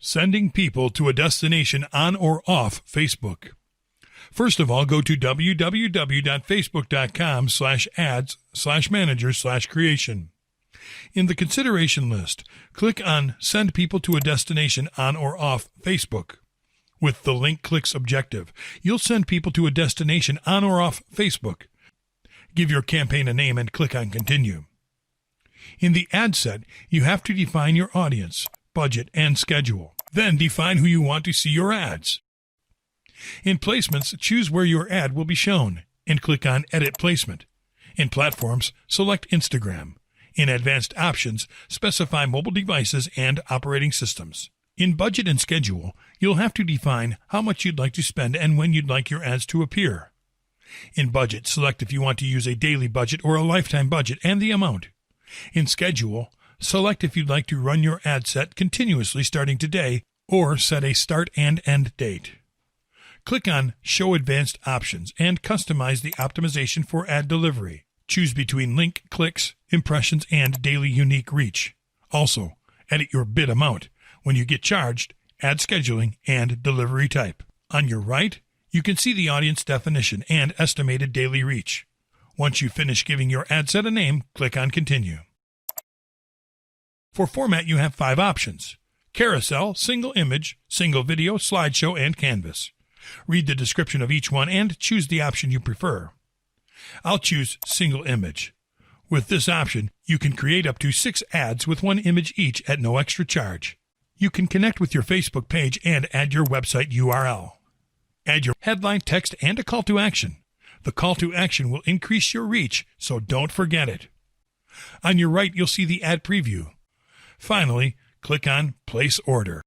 Sending people to a destination on or off Facebook. First of all, go to www.facebook.com/ads/manager/creation. In the consideration list, click on Send People to a Destination on or off Facebook. With the link clicks objective, you'll send people to a destination on or off Facebook. Give your campaign a name and click on Continue. In the ad set, you have to define your audience, budget, and schedule. Then define who you want to see your ads. In Placements, choose where your ad will be shown and click on Edit Placement. In Platforms, select Instagram. In Advanced Options, specify mobile devices and operating systems. In Budget and Schedule, you'll have to define how much you'd like to spend and when you'd like your ads to appear. In Budget, select if you want to use a daily budget or a lifetime budget and the amount. In Schedule, select if you'd like to run your ad set continuously starting today or set a start and end date. Click on Show Advanced Options and customize the optimization for ad delivery. Choose between link clicks, impressions, and daily unique reach. Also, edit your bid amount, when you get charged, ad scheduling, and delivery type. On your right, you can see the audience definition and estimated daily reach. Once you finish giving your ad set a name, click on Continue. For format, you have 5 options: carousel, single image, single video, slideshow, and canvas. Read the description of each one and choose the option you prefer. I'll choose single image. With this option, you can create up to 6 ads with 1 image each at no extra charge. You can connect with your Facebook page and add your website URL. Add your headline, text, and a call to action. The call to action will increase your reach, so don't forget it. On your right, you'll see the ad preview. Finally, click on Place Order.